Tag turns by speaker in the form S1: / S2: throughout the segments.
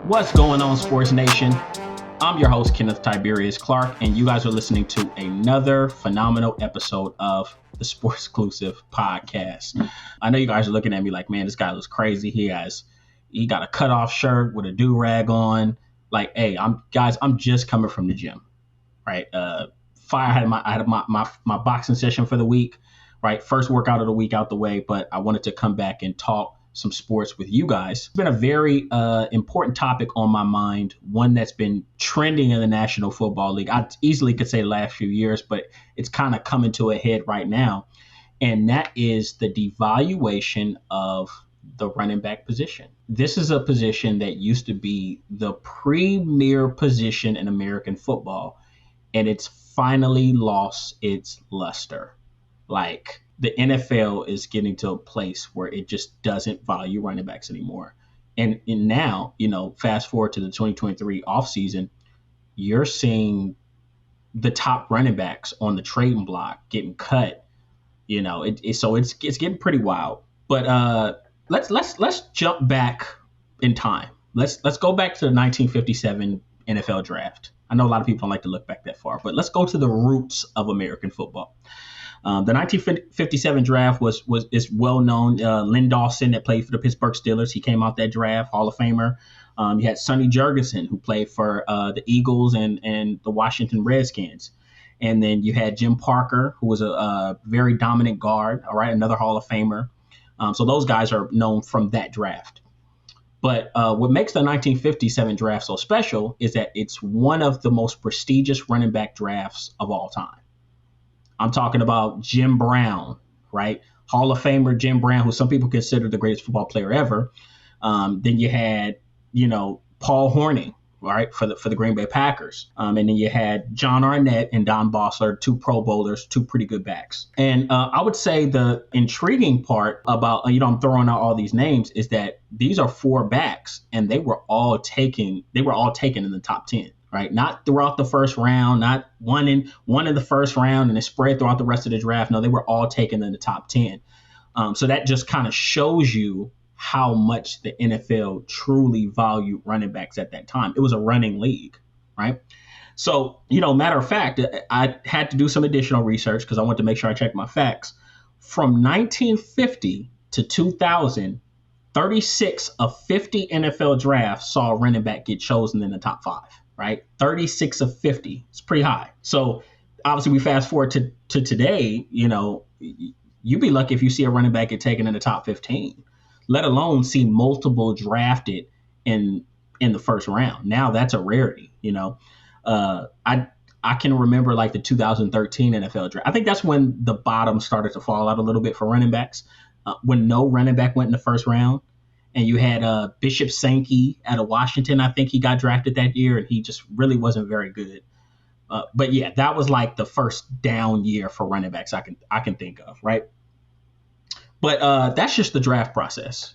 S1: What's going on, Sports Nation? I'm your host, Kenneth Tiberius Clark, and you guys are listening to another phenomenal episode of the Sports Exclusive podcast. I know you guys are looking at me like, man, this guy looks crazy. He got a cutoff shirt with a do-rag on. Like, hey, I'm just coming from the gym, right? I had my boxing session for the week, right? First workout of the week out the way, but I wanted to come back and talk some sports with you guys. It's been a very important topic on my mind, one that's been trending in the National Football League. I easily could say the last few years, but it's kind of coming to a head right now. And that is the devaluation of the running back position. This is a position that used to be the premier position in American football, and it's finally lost its luster. Like, the NFL is getting to a place where it just doesn't value running backs anymore. And now, fast forward to the 2023 offseason, you're seeing the top running backs on the trading block getting cut. So it's getting pretty wild. But let's jump back in time. Let's go back to the 1957 NFL draft. I know a lot of people don't like to look back that far, but let's go to the roots of American football. The 1957 draft is well known. Lynn Dawson, that played for the Pittsburgh Steelers, he came out that draft, Hall of Famer. You had Sonny Jurgensen, who played for the Eagles and the Washington Redskins. And then you had Jim Parker, who was a very dominant guard, all right, another Hall of Famer. So those guys are known from that draft. But what makes the 1957 draft so special is that it's one of the most prestigious running back drafts of all time. I'm talking about Jim Brown, right? Hall of Famer Jim Brown, who some people consider the greatest football player ever. Then you had, Paul Hornung, right, for the Green Bay Packers. And then you had John Arnett and Don Bossler, two Pro Bowlers, two pretty good backs. And I would say the intriguing part about, I'm throwing out all these names, is that these are four backs, and they were all taken in the top 10. Right, not throughout the first round, not one in the first round and then spread throughout the rest of the draft. No, they were all taken in the top 10. So that just kind of shows you how much the NFL truly valued running backs at that time. It was a running league, right? So, matter of fact, I had to do some additional research because I wanted to make sure I checked my facts. From 1950 to 2000, 36 of 50 NFL drafts saw a running back get chosen in the top 5. Right? 36 of 50. It's pretty high. So obviously we fast forward to today, you'd be lucky if you see a running back get taken in the top 15, let alone see multiple drafted in the first round. Now that's a rarity, I can remember like the 2013 NFL draft. I think that's when the bottom started to fall out a little bit for running backs, when no running back went in the first round. And you had Bishop Sankey out of Washington. I think he got drafted that year, and he just really wasn't very good. But yeah, that was like the first down year for running backs I can think of, right? But that's just the draft process.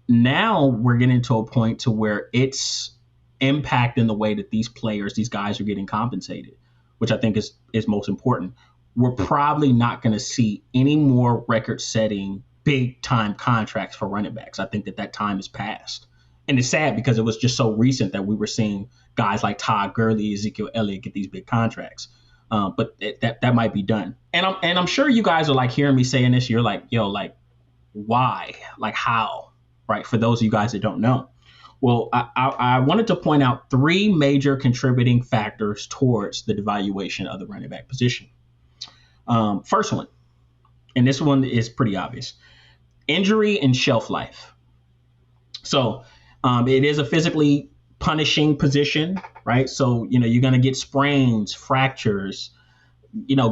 S1: Now we're getting to a point to where it's impacting the way that these guys are getting compensated, which I think is most important. We're probably not going to see any more record-setting big time contracts for running backs. I think that time is past. And it's sad because it was just so recent that we were seeing guys like Todd Gurley, Ezekiel Elliott get these big contracts. But that might be done. And I'm sure you guys are like hearing me saying this. You're like, yo, like, why? Like, how? Right? For those of you guys that don't know. Well, I wanted to point out 3 major contributing factors towards the devaluation of the running back position. First one, and this one is pretty obvious. Injury and shelf life. So it is a physically punishing position, right? So, you're going to get sprains, fractures.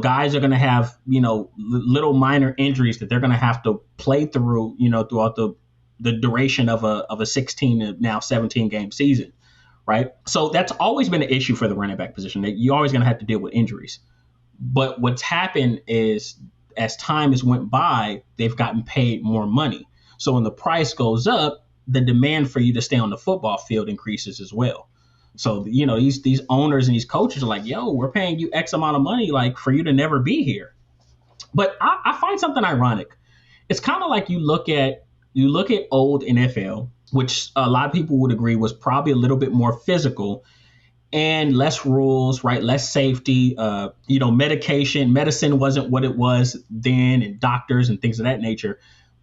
S1: Guys are going to have, little minor injuries that they're going to have to play through, throughout the duration of a 16 to now 17 game season, right? So that's always been an issue for the running back position. That you're always going to have to deal with injuries. But what's happened is, as time has went by, they've gotten paid more money. So when the price goes up, the demand for you to stay on the football field increases as well. So, these owners and these coaches are like, yo, we're paying you X amount of money, like, for you to never be here. But I find something ironic. It's kind of like you look at you look at old NFL, which a lot of people would agree was probably a little bit more physical and less rules, right? Less safety, medicine wasn't what it was then, and doctors and things of that nature.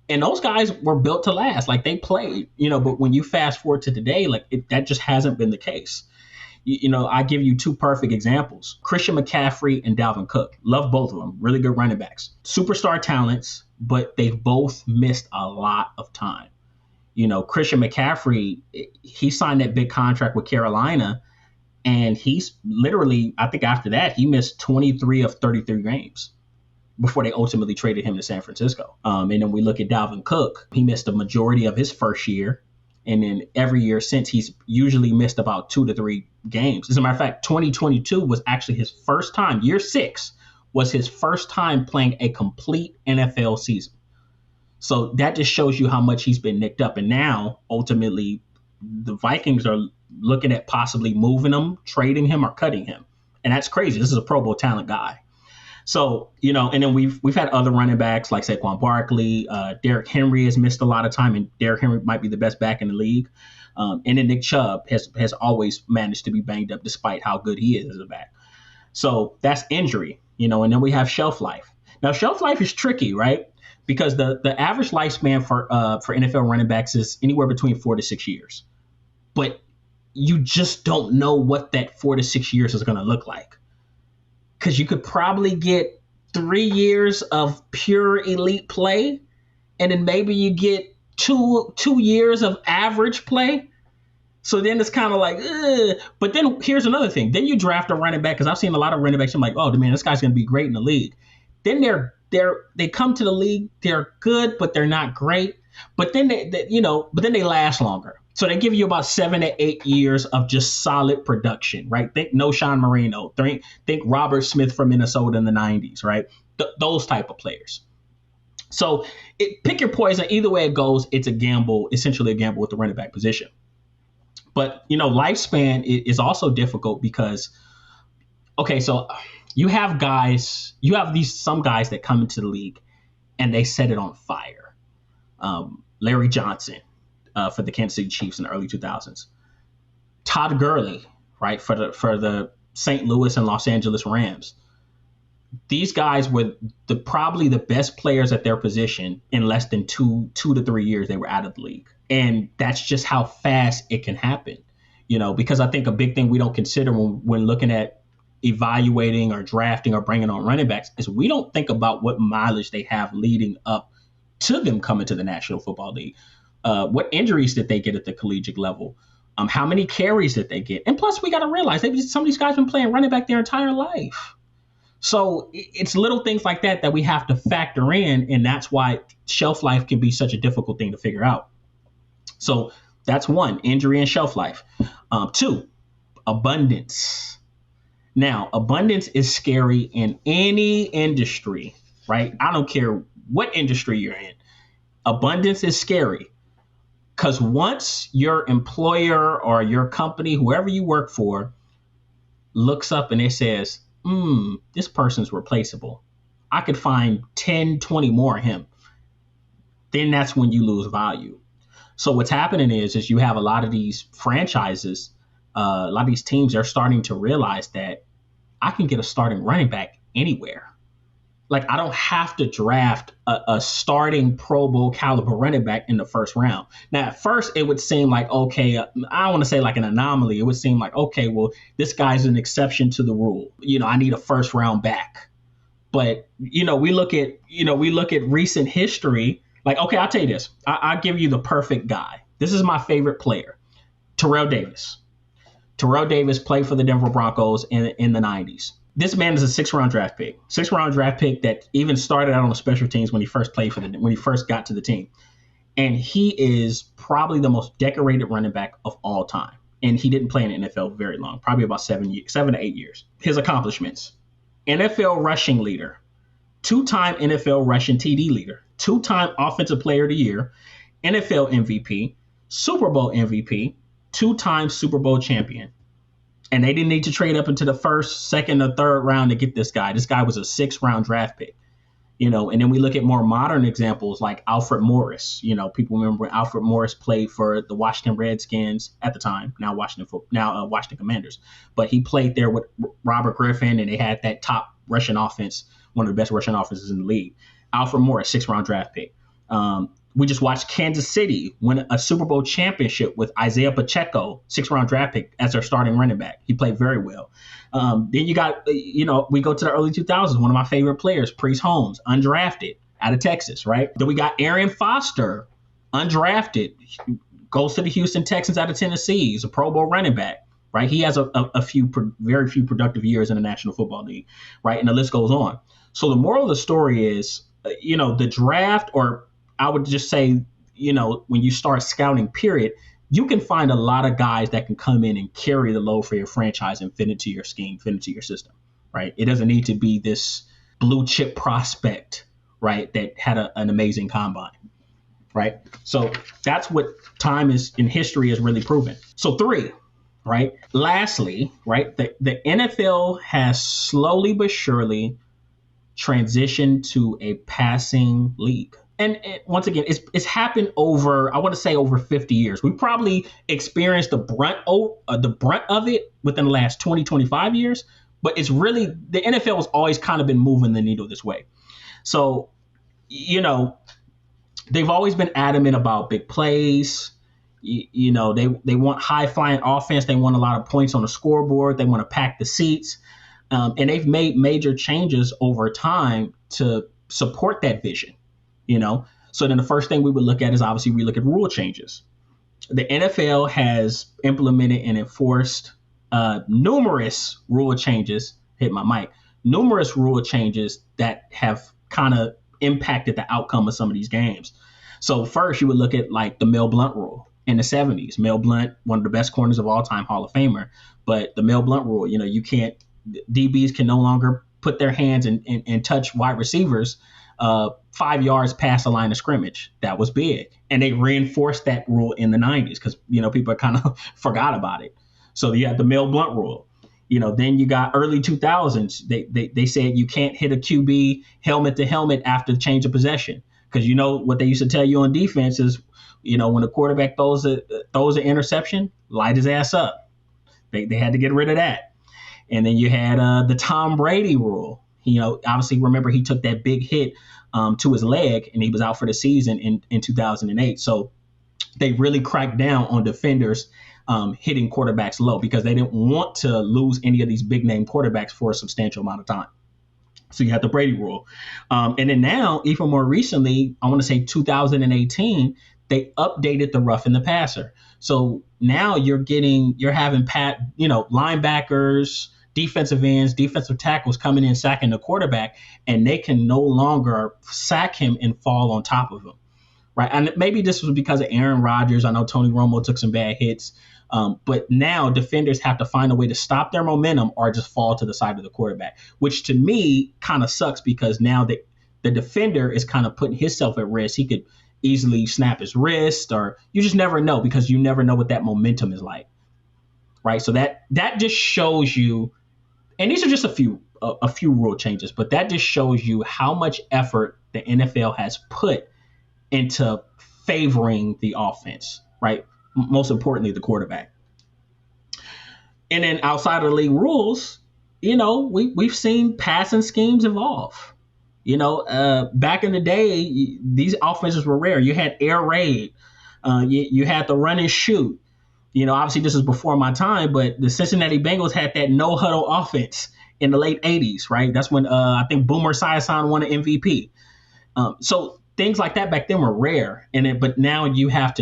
S1: And those guys were built to last, like they played, but when you fast forward to today, that just hasn't been the case. I give you two perfect examples: Christian McCaffrey and Dalvin Cook. Love both of them. Really good running backs. Superstar talents, but they've both missed a lot of time. Christian McCaffrey, he signed that big contract with Carolina, and he's literally, I think after that, he missed 23 of 33 games before they ultimately traded him to San Francisco. And then we look at Dalvin Cook. He missed a majority of his first year. And then every year since, he's usually missed about 2 to 3 games. As a matter of fact, 2022 was actually his first time. Year 6 was his first time playing a complete NFL season. So that just shows you how much he's been nicked up. And now, ultimately, the Vikings are looking at possibly moving him, trading him, or cutting him. And that's crazy. This is a Pro Bowl talent guy. So, and then we've had other running backs like Saquon Barkley. Derrick Henry has missed a lot of time, and Derrick Henry might be the best back in the league. And then Nick Chubb has always managed to be banged up despite how good he is as a back. So that's injury, and then we have shelf life. Now, shelf life is tricky, right? Because the average lifespan for NFL running backs is anywhere between 4 to 6 years. But you just don't know what that 4 to 6 years is going to look like. Because you could probably get 3 years of pure elite play, and then maybe you get two years of average play. So then it's kind of like, ugh. But then here's another thing. Then you draft a running back, because I've seen a lot of running backs. I'm like, oh, man, this guy's going to be great in the league. Then they come to the league. They're good, but they're not great. But then they last longer. So they give you about 7 to 8 years of just solid production, right? Think Sean Marino, think Robert Smith from Minnesota in the 90s, right? Those type of players. So pick your poison. Either way it goes, it's a gamble, essentially a gamble with the running back position. But, lifespan is also difficult because, okay, so you have some guys that come into the league and they set it on fire. Larry Johnson. For the Kansas City Chiefs in the early 2000s. Todd Gurley, right, for the St. Louis and Los Angeles Rams. These guys were probably the best players at their position in less than 2 to 3 years they were out of the league. And that's just how fast it can happen, because I think a big thing we don't consider when looking at evaluating or drafting or bringing on running backs is we don't think about what mileage they have leading up to them coming to the National Football League. What injuries did they get at the collegiate level? How many carries did they get? And plus, we got to realize some of these guys have been playing running back their entire life. So it's little things like that we have to factor in, and that's why shelf life can be such a difficult thing to figure out. So that's 1, injury and shelf life. 2, abundance. Now, abundance is scary in any industry, right? I don't care what industry you're in. Abundance is scary. Because once your employer or your company, whoever you work for, looks up and it says, this person's replaceable. I could find 10, 20 more of him. Then that's when you lose value. So what's happening is you have a lot of these franchises, a lot of these teams are starting to realize that I can get a starting running back anywhere. Like, I don't have to draft a starting Pro Bowl caliber running back in the first round. Now, at first, it would seem like, okay, I don't want to say like an anomaly. It would seem like, okay, well, this guy's an exception to the rule. I need a first round back. But, we look at recent history. Like, okay, I'll tell you this. I'll give you the perfect guy. This is my favorite player, Terrell Davis. Terrell Davis played for the Denver Broncos in the 90s. This man is a 6th round draft pick. 6th round draft pick that even started out on the special teams when he first got to the team. And he is probably the most decorated running back of all time. And he didn't play in the NFL very long, probably about 7 to 8 years. His accomplishments: NFL rushing leader, 2-time NFL rushing TD leader, 2-time Offensive Player of the Year, NFL MVP, Super Bowl MVP, 2-time Super Bowl champion. And they didn't need to trade up into the 1st, 2nd, or 3rd round to get this guy. This guy was a 6th round draft pick. And then we look at more modern examples like Alfred Morris. People remember when Alfred Morris played for the Washington Redskins at the time, now Washington Commanders. But he played there with Robert Griffin, and they had that top rushing offense, one of the best rushing offenses in the league. Alfred Morris, 6th-round draft pick. We just watched Kansas City win a Super Bowl championship with Isaiah Pacheco, 6th-round draft pick, as their starting running back. He played very well. Then you got, we go to the early 2000s, one of my favorite players, Priest Holmes, undrafted out of Texas, right? Then we got Arian Foster, undrafted, goes to the Houston Texans out of Tennessee. He's a Pro Bowl running back, right? He has very few productive years in the National Football League, right? And the list goes on. So the moral of the story is, the draft, or I would just say, when you start scouting, period, you can find a lot of guys that can come in and carry the load for your franchise and fit into your scheme, fit into your system, right? It doesn't need to be this blue chip prospect, right, that had an amazing combine, right? So that's what time is in history has really proven. So 3, right? Lastly, right, the NFL has slowly but surely transitioned to a passing league. And once again, it's happened over, I want to say over 50 years. We probably experienced the brunt of it within the last 20, 25 years. But it's really, the NFL has always kind of been moving the needle this way. So, they've always been adamant about big plays. They want high-flying offense. They want a lot of points on the scoreboard. They want to pack the seats. And they've made major changes over time to support that vision. So then the first thing we would look at is obviously we look at rule changes. The NFL has implemented and enforced numerous rule changes that have kind of impacted the outcome of some of these games. So first you would look at like the Mel Blount rule in the 70s. Mel Blount, one of the best corners of all time, Hall of Famer. But the Mel Blount rule, DBs can no longer put their hands and touch wide receivers 5 yards past the line of scrimmage. That was big. And they reinforced that rule in the 90s because, people kind of forgot about it. So you had the Mel Blount rule. Then you got early 2000s. They said you can't hit a QB helmet to helmet after the change of possession. Because what they used to tell you on defense is, when the quarterback throws an interception, light his ass up. They had to get rid of that. And then you had the Tom Brady rule. Obviously, remember, he took that big hit to his leg, and he was out for the season in 2008. So they really cracked down on defenders hitting quarterbacks low because they didn't want to lose any of these big-name quarterbacks for a substantial amount of time. So you have the Brady rule. And then now, even more recently, I want to say 2018, they updated the roughing the passer. So now you're having linebackers, defensive ends, defensive tackles coming in, sacking the quarterback, and they can no longer sack him and fall on top of him, right? And maybe this was because of Aaron Rodgers. I know Tony Romo took some bad hits, but now defenders have to find a way to stop their momentum or just fall to the side of the quarterback, which to me kind of sucks because now the defender is kind of putting himself at risk. He could easily snap his wrist, or you just never know because you never know what that momentum is like, right? So that just shows you. And these are just a few rule changes, but that just shows you how much effort the NFL has put into favoring the offense, right? Most importantly, the quarterback. And then outside of the league rules, we've seen passing schemes evolve. Back in the day, these offenses were rare. You had air raid. You had the run and shoot. Obviously this is before my time, but the Cincinnati Bengals had that no huddle offense in the late 80s, right? That's when I think Boomer Esiason won an MVP. So things like that back then were rare. But now you have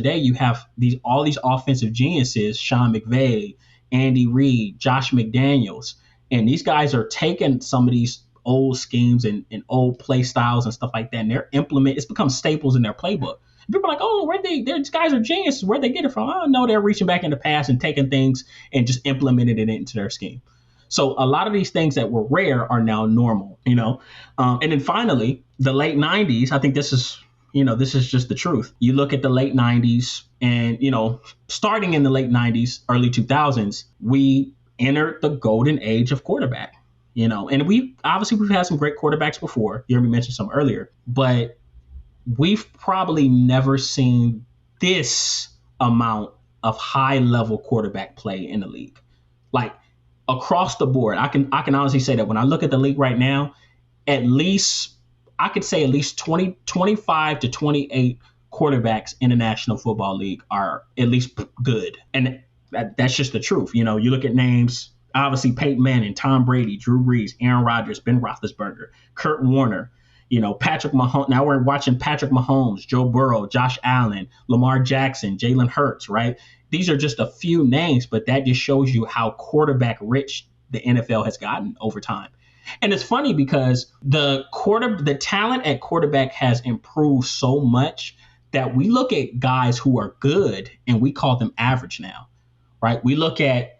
S1: all these offensive geniuses, Sean McVay, Andy Reid, Josh McDaniels, and these guys are taking some of these old schemes and old play styles and stuff like that, and it's become staples in their playbook. People are like, oh, these guys are geniuses. Where'd they get it from? Oh, no, they're reaching back in the past and taking things and just implementing it into their scheme. So a lot of these things that were rare are now normal, And then finally, the late 90s, I think this is just the truth. You look at the late 90s and, starting in the late 90s, early 2000s, we entered the golden age of quarterback. And we've had some great quarterbacks before. You already mentioned some earlier, but we've probably never seen this amount of high level quarterback play in the league. Like across the board, I can honestly say that when I look at the league right now, at least 20, 25 to 28 quarterbacks in the National Football League are at least good. And that's just the truth. You look at names, obviously Peyton Manning, Tom Brady, Drew Brees, Aaron Rodgers, Ben Roethlisberger, Kurt Warner, Patrick Mahomes. Now we're watching Patrick Mahomes, Joe Burrow, Josh Allen, Lamar Jackson, Jalen Hurts, right? These are just a few names, but that just shows you how quarterback rich the NFL has gotten over time. And it's funny because the talent at quarterback has improved so much that we look at guys who are good and we call them average now, right? We look at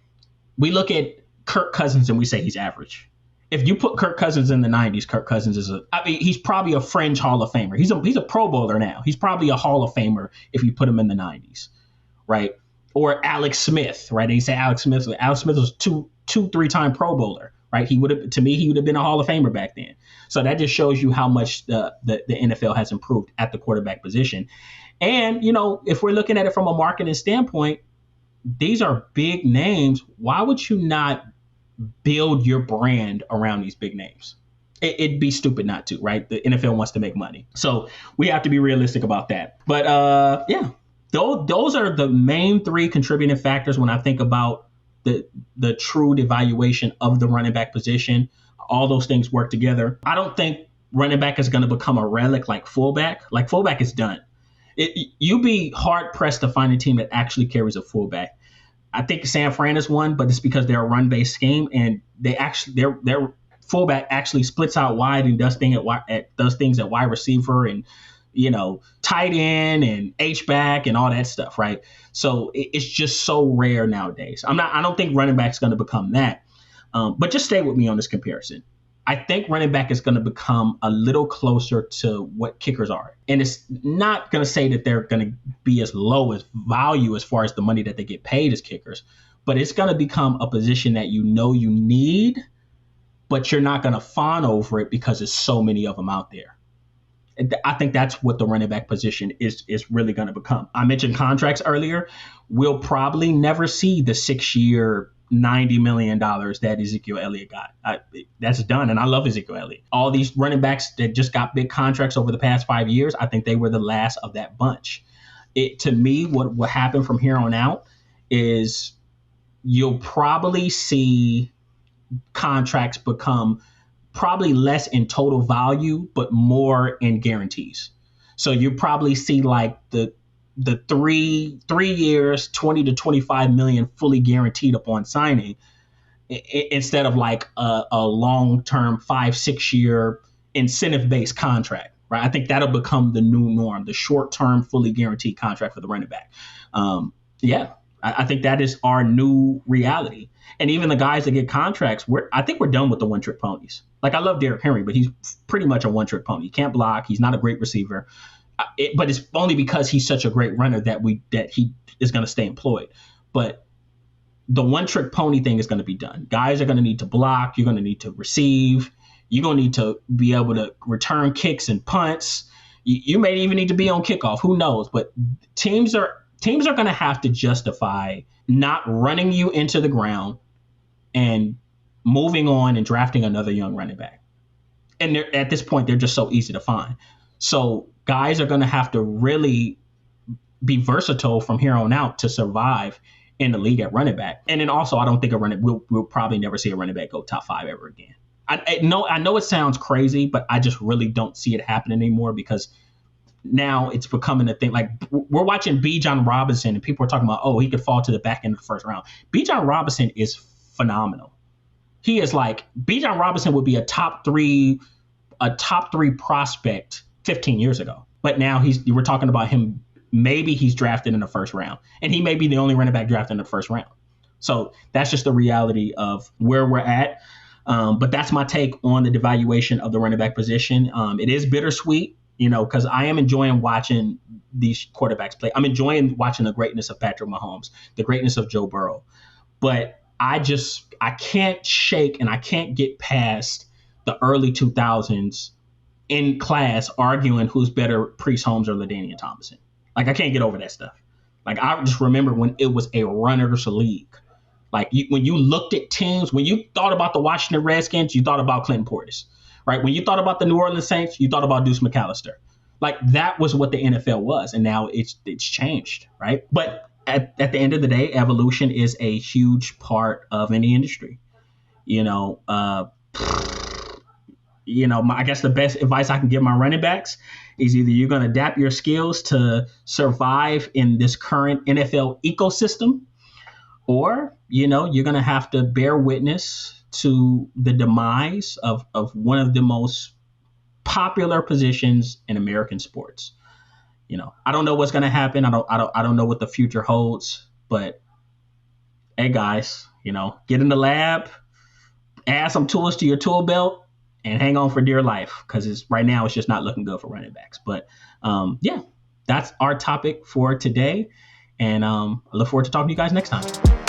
S1: Kirk Cousins and we say he's average. If you put Kirk Cousins in the 90s, Kirk Cousins he's probably a fringe Hall of Famer. He's a Pro Bowler now. He's probably a Hall of Famer if you put him in the 90s, right? Or Alex Smith, right? And you say Alex Smith was two, 3-time Pro Bowler, right? He would have been a Hall of Famer back then. So that just shows you how much the NFL has improved at the quarterback position. And, if we're looking at it from a marketing standpoint, these are big names. Why would you not build your brand around these big names? It'd be stupid not to, right? The NFL wants to make money. So we have to be realistic about that. But those are the main 3 contributing factors when I think about the true devaluation of the running back position. All those things work together. I don't think running back is going to become a relic like fullback. Like fullback is done. You'd be hard pressed to find a team that actually carries a fullback. I think San Fran is one, but it's because they're a run-based scheme, and their fullback actually splits out wide and does things at wide receiver and tight end and H-back and all that stuff, right? So it's just so rare nowadays. I don't think running back is going to become that. But just stay with me on this comparison. I think running back is going to become a little closer to what kickers are. And it's not going to say that they're going to be as low as value as far as the money that they get paid as kickers, but it's going to become a position that you need, but you're not going to fawn over it because there's so many of them out there. I think that's what the running back position is really going to become. I mentioned contracts earlier. We'll probably never see the 6-year, $90 million that Ezekiel Elliott got. That's done, and I love Ezekiel Elliott. All these running backs that just got big contracts over the past 5 years, I think they were the last of that bunch. To me, what will happen from here on out is you'll probably see contracts become probably less in total value, but more in guarantees. So you probably see like the 3 years, 20 to 25 million fully guaranteed upon signing, instead of like a long-term 5-6 year incentive-based contract, right? I think that'll become the new norm, the short-term fully guaranteed contract for the running back. I think that is our new reality. And even the guys that get contracts, I think we're done with the one-trick ponies. Like, I love Derrick Henry, but he's pretty much a one-trick pony. He can't block. He's not a great receiver. But it's only because he's such a great runner that he is going to stay employed. But the one-trick pony thing is going to be done. Guys are going to need to block. You're going to need to receive. You're going to need to be able to return kicks and punts. You may even need to be on kickoff. Who knows? But teams are going to have to justify not running you into the ground and moving on and drafting another young running back. And at this point, they're just so easy to find. So guys are going to have to really be versatile from here on out to survive in the league at running back. And then also, I don't think we'll probably never see a running back go top 5 ever again. I know it sounds crazy, but I just really don't see it happening anymore because now it's becoming a thing. Like, we're watching Bijan Robinson and people are talking about, he could fall to the back end of the first round. Bijan Robinson is phenomenal. He is like, Bijan Robinson would be a top three prospect 15 years ago. But now we're talking about him. Maybe he's drafted in the first round, and he may be the only running back drafted in the first round. So that's just the reality of where we're at. But that's my take on the devaluation of the running back position. It is bittersweet, because I am enjoying watching these quarterbacks play. I'm enjoying watching the greatness of Patrick Mahomes, the greatness of Joe Burrow. But I can't shake and I can't get past the early 2000s in class arguing who's better, Priest Holmes or LaDainian Tomlinson. Like, I can't get over that stuff. Like, I just remember when it was a runner's league. Like, when you looked at teams, when you thought about the Washington Redskins, you thought about Clinton Portis, right? When you thought about the New Orleans Saints, you thought about Deuce McAllister. Like, that was what the NFL was, and now it's changed, right? But at the end of the day, evolution is a huge part of any industry. I guess the best advice I can give my running backs is either you're going to adapt your skills to survive in this current NFL ecosystem, or, you're going to have to bear witness to the demise of one of the most popular positions in American sports. I don't know what's going to happen. I don't know what the future holds, but hey guys, get in the lab, add some tools to your tool belt, and hang on for dear life, because right now it's just not looking good for running backs. But that's our topic for today. And I look forward to talking to you guys next time.